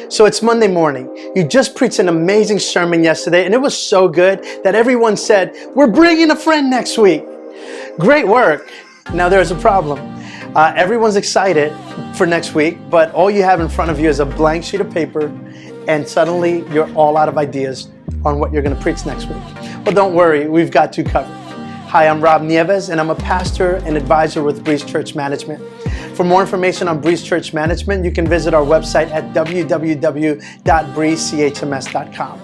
So it's Monday morning. You just preached an amazing sermon yesterday, and it was so good that everyone said, "We're bringing a friend next week." Great work. Now there's a problem. Everyone's excited for next week, but all you have in front of you is a blank sheet of paper, and suddenly you're all out of ideas on what you're going to preach next week. Well, don't worry, we've got you covered. Hi, I'm Rob Nieves, and I'm a pastor and advisor with Breeze Church Management. For more information on Breeze Church Management, you can visit our website at www.breezechms.com.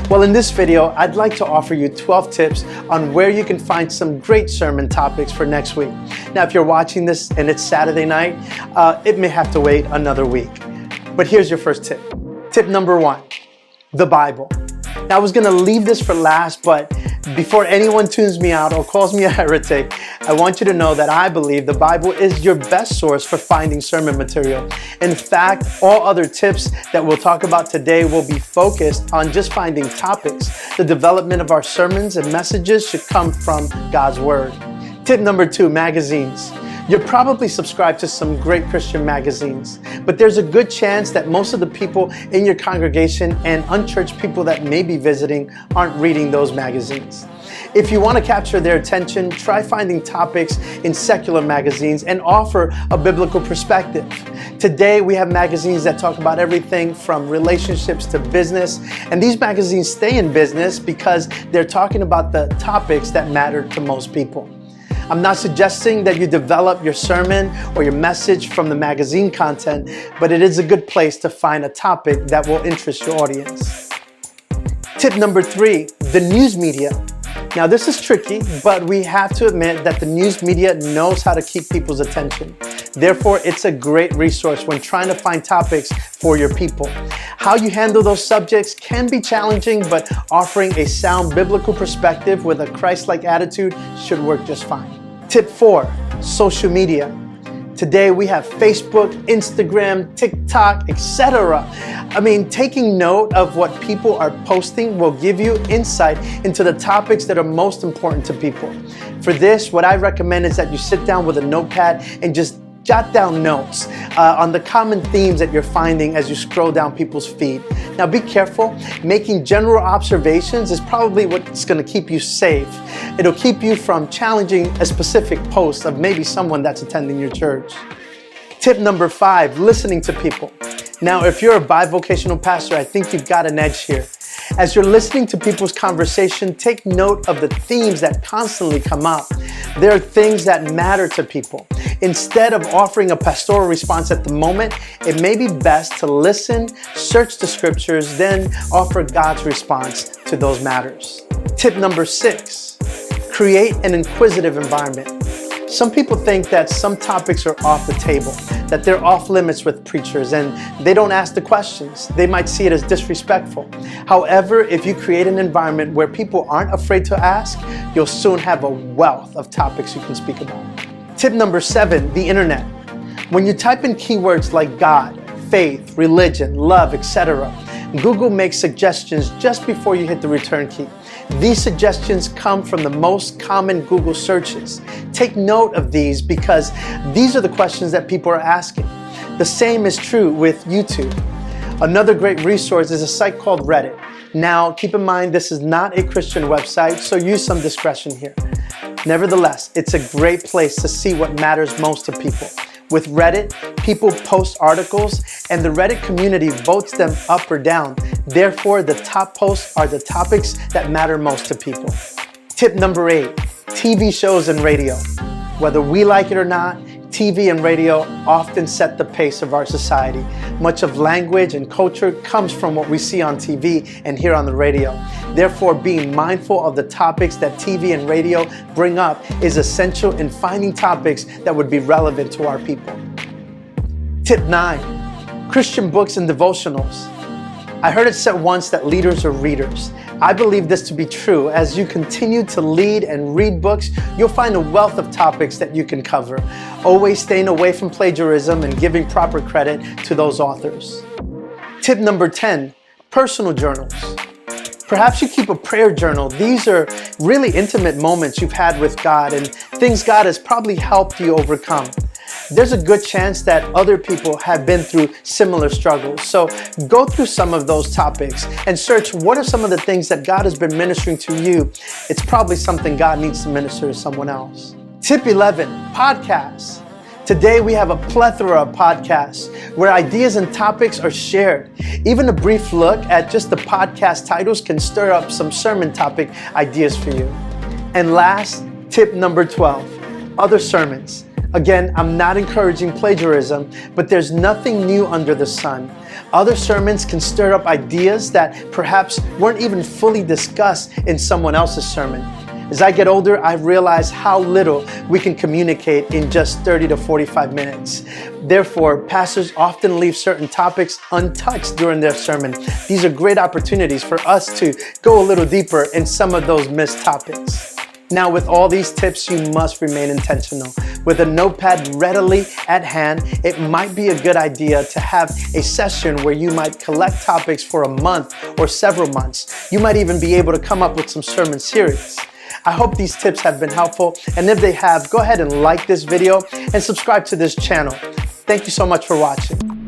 Well, in this video, I'd like to offer you 12 tips on where you can find some great sermon topics for next week. Now, if you're watching this and it's Saturday night, it may have to wait another week. But here's your first tip. Tip number 1, the Bible. Now, I was going to leave this for last, but before anyone tunes me out or calls me a heretic, I want you to know that I believe the Bible is your best source for finding sermon material. In fact, all other tips that we'll talk about today will be focused on just finding topics. The development of our sermons and messages should come from God's Word. Tip number 2, magazines. You're probably subscribed to some great Christian magazines, but there's a good chance that most of the people in your congregation and unchurched people that may be visiting aren't reading those magazines. If you want to capture their attention, try finding topics in secular magazines and offer a biblical perspective. Today, we have magazines that talk about everything from relationships to business, and these magazines stay in business because they're talking about the topics that matter to most people. I'm not suggesting that you develop your sermon or your message from the magazine content, but it is a good place to find a topic that will interest your audience. Tip number 3, the news media. Now, this is tricky, but we have to admit that the news media knows how to keep people's attention. Therefore, it's a great resource when trying to find topics for your people. How you handle those subjects can be challenging, but offering a sound biblical perspective with a Christ-like attitude should work just fine. Tip 4, social media. Today we have Facebook, Instagram, TikTok, etc. Taking note of what people are posting will give you insight into the topics that are most important to people. For this, what I recommend is that you sit down with a notepad and just jot down notes on the common themes that you're finding as you scroll down people's feed. Now, be careful. Making general observations is probably what's going to keep you safe. It'll keep you from challenging a specific post of maybe someone that's attending your church. Tip number 5, listening to people. Now, if you're a bivocational pastor, I think you've got an edge here. As you're listening to people's conversation, take note of the themes that constantly come up. There are things that matter to people. Instead of offering a pastoral response at the moment, it may be best to listen, search the scriptures, then offer God's response to those matters. Tip number 6, create an inquisitive environment. Some people think that some topics are off the table, that they're off limits with preachers and they don't ask the questions. They might see it as disrespectful. However, if you create an environment where people aren't afraid to ask, you'll soon have a wealth of topics you can speak about. Tip number 7, the internet. When you type in keywords like God, faith, religion, love, etc., Google makes suggestions just before you hit the return key. These suggestions come from the most common Google searches. Take note of these because these are the questions that people are asking. The same is true with YouTube. Another great resource is a site called Reddit. Now, keep in mind, this is not a Christian website, so use some discretion here. Nevertheless, it's a great place to see what matters most to people. With Reddit, people post articles and the Reddit community votes them up or down. Therefore, the top posts are the topics that matter most to people. Tip number 8, TV shows and radio. Whether we like it or not, TV and radio often set the pace of our society. Much of language and culture comes from what we see on TV and hear on the radio. Therefore, being mindful of the topics that TV and radio bring up is essential in finding topics that would be relevant to our people. Tip 9, Christian books and devotionals. I heard it said once that leaders are readers. I believe this to be true. As you continue to lead and read books, you'll find a wealth of topics that you can cover, always staying away from plagiarism and giving proper credit to those authors. Tip number 10, personal journals. Perhaps you keep a prayer journal. These are really intimate moments you've had with God and things God has probably helped you overcome. there's a good chance that other people have been through similar struggles. So go through some of those topics and search what are some of the things that God has been ministering to you. It's probably something God needs to minister to someone else. Tip 11, podcasts. Today we have a plethora of podcasts where ideas and topics are shared. Even a brief look at just the podcast titles can stir up some sermon topic ideas for you. And last, tip number 12, other sermons. Again, I'm not encouraging plagiarism, but there's nothing new under the sun. Other sermons can stir up ideas that perhaps weren't even fully discussed in someone else's sermon. As I get older, I realize how little we can communicate in just 30 to 45 minutes. Therefore, pastors often leave certain topics untouched during their sermon. These are great opportunities for us to go a little deeper in some of those missed topics. Now, with all these tips, you must remain intentional. With a notepad readily at hand, it might be a good idea to have a session where you might collect topics for a month or several months. You might even be able to come up with some sermon series. I hope these tips have been helpful, and if they have, go ahead and like this video and subscribe to this channel. Thank you so much for watching.